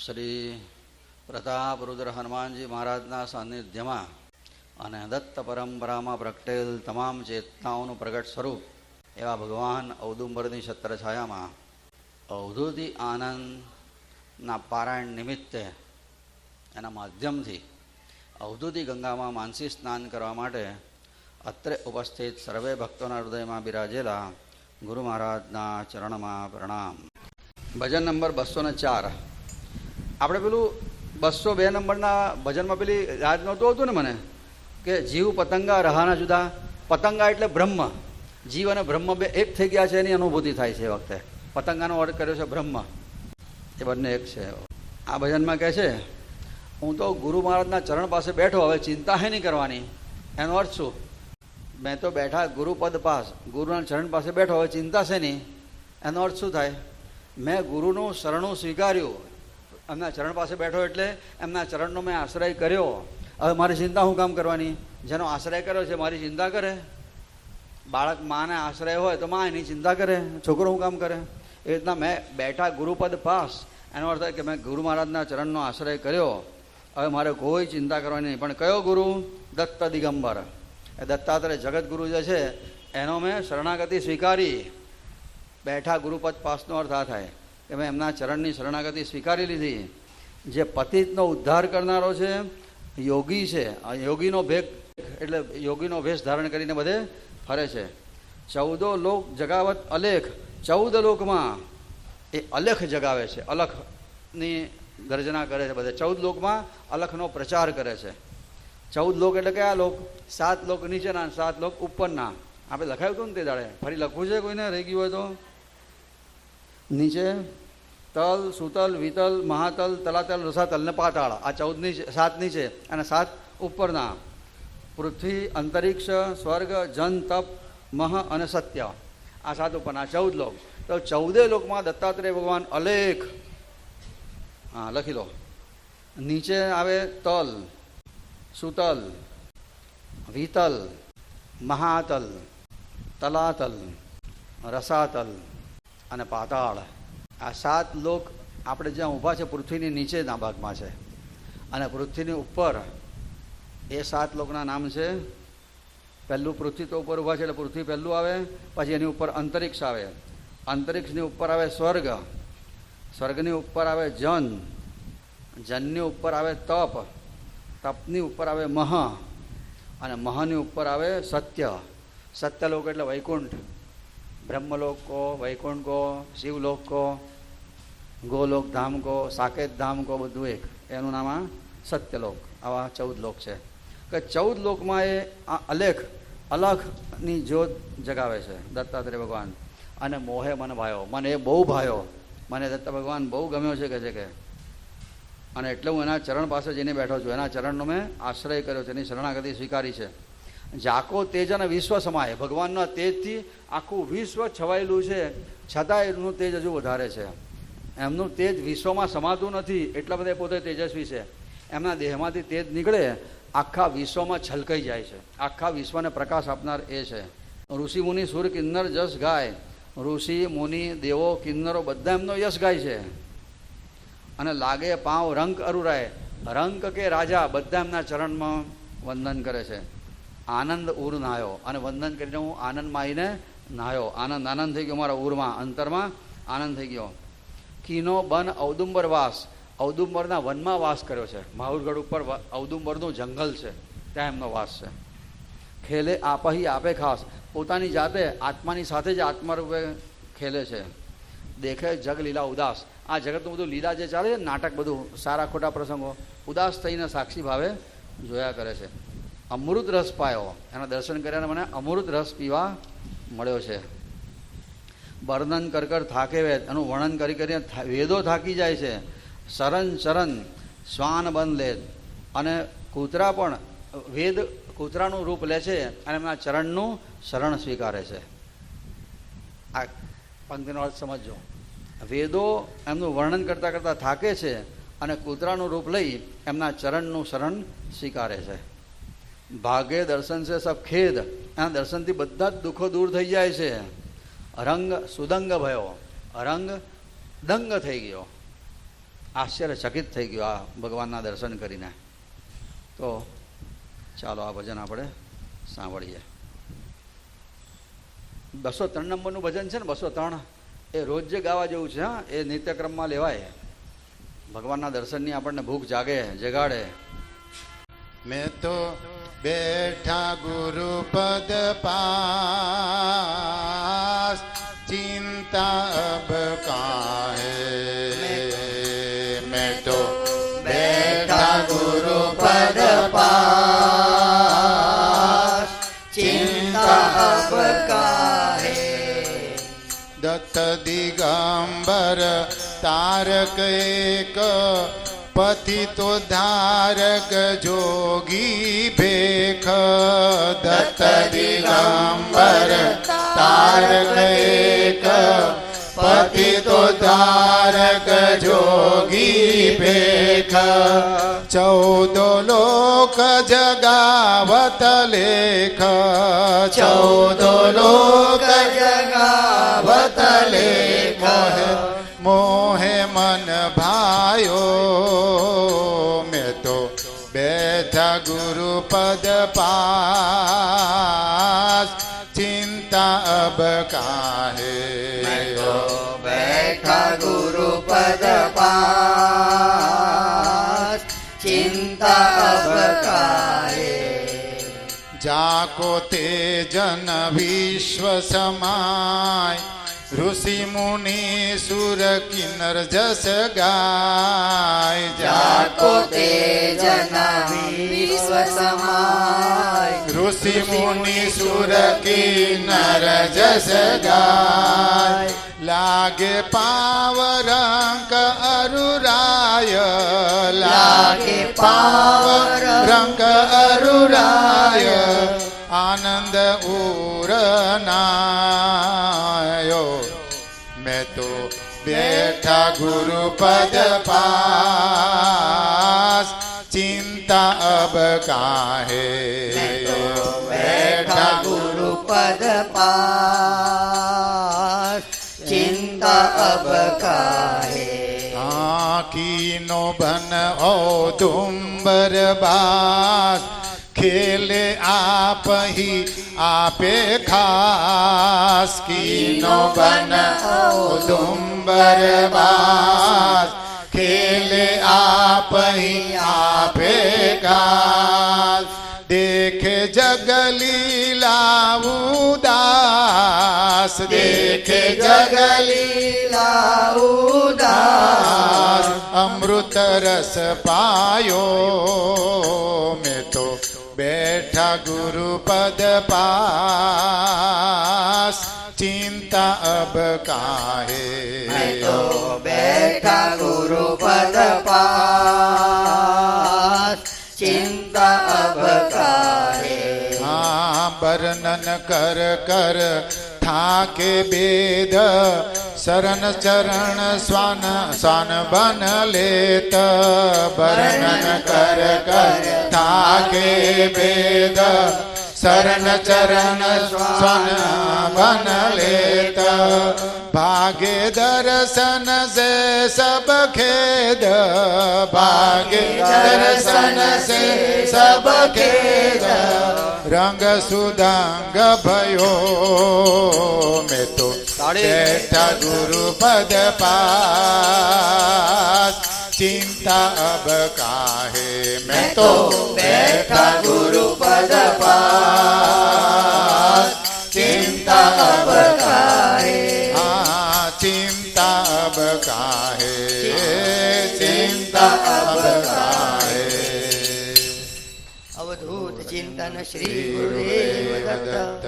શ્રી પ્રતાપરુદ્ર હનુમાનજી મહારાજના સાનિધ્યમાં અને દત્ત પરંપરામાં પ્રગટેલ તમામ ચેતનાઓનું પ્રગટ સ્વરૂપ એવા ભગવાન ઔદુંબરની છત્રછાયામાં અવધૂતિ આનંદના પારાયણ નિમિત્તે એના માધ્યમથી અવધૂતિ ગંગામાં માનસી સ્નાન કરવા માટે અત્રે ઉપસ્થિત સર્વે ભક્તોના હૃદયમાં બિરાજેલા ગુરુ મહારાજના ચરણમાં પ્રણામ. ભજન નંબર 204. આપણે પેલું 202 નંબરના ભજનમાં પેલી યાદ નહોતું આવતું ને મને કે જીવ પતંગા રહાના જુદા. પતંગા એટલે બ્રહ્મ, જીવ અને બ્રહ્મ બે એક થઈ ગયા છે એની અનુભૂતિ થાય છે. એ વખતે પતંગાનો અર્થ કર્યો છે બ્રહ્મ, એ બંને એક છે. આ ભજનમાં કહે છે, હું તો ગુરુ મહારાજના ચરણ પાસે બેઠો, હવે ચિંતા હે નહીં કરવાની. એનો અર્થ શું? મેં તો બેઠા ગુરુપદ પાસ, ગુરુના ચરણ પાસે બેઠો, હવે ચિંતા છે નહીં. એનો અર્થ શું થાય? મેં ગુરુનું શરણું સ્વીકાર્યું, એમના ચરણ પાસે બેઠો એટલે એમના ચરણનો મેં આશ્રય કર્યો. હવે મારી ચિંતા શું કામ કરવાની? જેનો આશ્રય કર્યો છે મારી ચિંતા કરે. બાળક માને આશ્રય હોય તો મા એની ચિંતા કરે, છોકરો શું કામ કરે? એ રીતના મેં બેઠા ગુરુપદ પાસ, એનો અર્થ થાય કે મેં ગુરુ મહારાજના ચરણનો આશ્રય કર્યો, હવે મારે કોઈ ચિંતા કરવાની નહીં. પણ કયો ગુરુ? દત્ત દિગંબર. એ દત્તાત્રેય જગતગુરુ જે છે એનો મેં શરણાગતિ સ્વીકારી. બેઠા ગુરુપદ પાસનો અર્થ આ થાય કે મેં એમના ચરણની શરણાગતિ સ્વીકારી લીધી. જે પતિતનો ઉદ્ધાર કરનારો છે, યોગી છે. યોગીનો ભેગ એટલે યોગીનો ભેષ ધારણ કરીને બધે ફરે છે. 14 લોક જગાવત અલેખ. 14 લોકમાં એ અલેખ જગાવે છે, અલખની ગર્જના કરે છે. બધે 14 લોકમાં અલખનો પ્રચાર કરે છે. 14 લોક એટલે કયા લોક? 7 લોક નીચેના, 7 લોક ઉપરના. આપણે લખાયું હતું ને તે દાડે, ફરી લખવું છે કોઈને રહી ગયું હોય તો? નીચે તલ, સુતલ, વિતલ, મહાતલ, તલાતલ, રસાતલ ને પાતાળ. આ 7 નીચે અને 7 ઉપરના. પૃથ્વી, અંતરિક્ષ, સ્વર્ગ, જન, તપ, મહ અને સત્ય. આ 7 ઉપરના, 14 લોક. તો 14 લોકમાં દત્તાત્રેય ભગવાન અલેખ. હા, લખી લો. નીચે આવે તલ, સુતલ, વિતલ, મહાતલ, તલાતલ, રસાતલ અને પાતાળ. આ 7 લોક આપણે જ્યાં ઊભા છે પૃથ્વીની નીચેના ભાગમાં છે, અને પૃથ્વીની ઉપર એ 7 લોકના નામ છે. પહેલું પૃથ્વી તો ઉપર ઊભા છે એટલે પૃથ્વી પહેલું આવે, પછી એની ઉપર અંતરિક્ષ આવે, અંતરિક્ષની ઉપર આવે સ્વર્ગ, સ્વર્ગની ઉપર આવે જન, જનની ઉપર આવે તપ, તપની ઉપર આવે મહ, અને મહની ઉપર આવે સત્ય. સત્યલોક એટલે વૈકુંઠ. બ્રહ્મલોક કો, વૈકુંઠ કો, શિવલોક કો, ગોલોક ધામ કો, સાકેત ધામ કો, બધું એક. એનું નામ આ સત્યલોક. આવા 14 લોક છે. કે 14 લોકમાં એ આ અલેખ, અલખની જ્યોત જગાવે છે દત્તાત્રેય ભગવાન. અને મોહે મન ભાયો, મને એ બહુ ભાયો, મને દત્ત ભગવાન બહુ ગમ્યો છે કે છે કે. અને એટલે હું એના ચરણ પાસે જઈને બેઠો છું, એના ચરણનો મેં આશ્રય કર્યો છે, એની શરણાગતિ સ્વીકારી છે. જાકો તેજ અને વિશ્વ સમાય. ભગવાનના તેજથી આખું વિશ્વ છવાયેલું છે, છતાં એમનું તેજ હજુ વધારે છે. એમનું તેજ વિશ્વમાં સમાતું નથી, એટલા બધા પોતે તેજસ્વી છે. એમના દેહમાંથી તેજ નીકળે, આખા વિશ્વમાં છલકાઈ જાય છે. આખા વિશ્વને પ્રકાશ આપનાર એ છે. ઋષિ મુનિ સુર કિન્નર જસ ગાય. ઋષિ મુનિ દેવો કિન્નરો બધા એમનો યશ ગાય છે. અને લાગે પાવ રંક અરુરાય. રંક કે રાજા બધા એમના ચરણમાં વંદન કરે છે. આનંદ ઉર નાયો, અને વંદન કરીને હું આનંદમાં આવીને નાયો. આનંદ આનંદ થઈ ગયો મારા ઉરમાં, અંતરમાં આનંદ થઈ ગયો. કીનો બન ઔદુંબર વાસ. ઔદુંબરના વનમાં વાસ કર્યો છે. માહુરગઢ ઉપર ઔદુંબરનું જંગલ છે, ત્યાં એમનો વાસ છે. ખેલે આપહી આપે ખાસ. પોતાની જાતે આત્માની સાથે જ આત્મારૂપે ખેલે છે. દેખે જગ લીલા ઉદાસ. આ જગતનું બધું લીલા જે ચાલે છે, નાટક બધું, સારા ખોટા પ્રસંગો, ઉદાસ થઈને સાક્ષી ભાવે જોયા કરે છે. અમૃત રસ પાયો. એના દર્શન કર્યાને મને અમૃત રસ પીવા મળ્યો છે. વર્ણન કર થાકે વેદ. એનું વર્ણન કરી કરીને વેદો થાકી જાય છે. શરણ શરણ શ્વાન બન લે. અને કૂતરા પણ વેદ કૂતરાનું રૂપ લે છે અને એમના ચરણનું શરણ સ્વીકારે છે. આ પંક્તિનો અર્થ સમજો. વેદો એમનું વર્ણન કરતાં કરતાં થાકે છે અને કૂતરાનું રૂપ લઈ એમના ચરણનું શરણ સ્વીકારે છે. ભાગે દર્શન છે સબ ખેદ. એના દર્શનથી બધા જ દુઃખો દૂર થઈ જાય છે. રંગ સુદંગ ભયો. રંગ દંગ થઈ ગયો. આશ્ચર્યચકિત થઈ ગયો આ ભગવાનના દર્શન કરીને. તો ચાલો આ ભજન આપણે સાંભળીએ. 203 નંબરનું ભજન છે ને, 203, એ રોજ જે ગાવા જેવું છે. હા, એ નિત્યક્રમમાં લેવાય. ભગવાનના દર્શનની આપણને ભૂખ જાગે, જગાડે. મેં તો બેઠા ગુરુપદ પાસ, ચિંતા અબ કાહે. મેં તો બેઠા ગુરુપદ પાસ, ચિંતા અબ કાહે. દત્ત દિગંબર તારક એક, પતિતો ધારક જોગી ભેખ. દત્ત દિગંબર તારક એક, પતિતો ધારક જોગી ભેખ. 14 લોક જગાવત લેખ, 14 લોક જગાવત લેખ. મોહે મન ભાયો, મેં તો બેઠા ગુરુપદ પાસ, ચિંતા અબ કાહે. મેં તો બેઠા ગુરુપદ પાસ, ચિંતા અબ કાહે. જાકો તે જન વિશ્વ સમાય, ઋષિ મુનિ સુર કિન્નર જસ ગાય. જાકો તે જન વિશ્વ સમાય, ઋષિ મુનિ સુર કિન્નર જસ ગાય. લાગે પાવરંક અરુરાય, લાગે પાવરંક અરુરાય. આનંદ ઉરનાયો, મેં તો બેઠા ગુરુપદ પાસ, ચિંતા અબ કાહે. બેઠા ગુરુપદ પાસ, ચિંતા અબ કાહે. આખીનો બન ઔદુંબર બાસ, ખેલે આપ હી આપે ખાસ. કીનો બન ઔદુંબર બાસ, ખેલે આપ હી આપે ખાસ. દેખે જગલીલા ઉદાસ, દેખે જગલીલા ઉદાસ. અમૃત રસ પાયો, મેં તો બેઠા ગુરુપદ પાસ, ચિંતા અબ કાહે. મેં તો બેઠા ગુરુપદ પાસ, ચિંતા અબ કાહે. હા, વર્ણન કર કર થાકે બેદ, શરણ ચરણ સ્વાન સ્વાન બન લેત. વર્ણન કર કર થાકે બેદ, શરણ ચરણ સ્વાન બન લેત. ભાગે દર્શન સે સબ ખેદ, ભાગે દર્શન સે સબ ખેદ. રંગ સુદંગ भयो, મેં તો બેઠા ગુરુપદ પાસ, ચિંતા અબ કાહે. મેં તો બેઠા ગુરુપદ પાસ, ચિંતા અબ કાહે. ચિંતા અબ કાહે, ચિંતા અબ કાહે. અવધૂત ચિંતન શ્રી ગુરુદેવ દત્ત.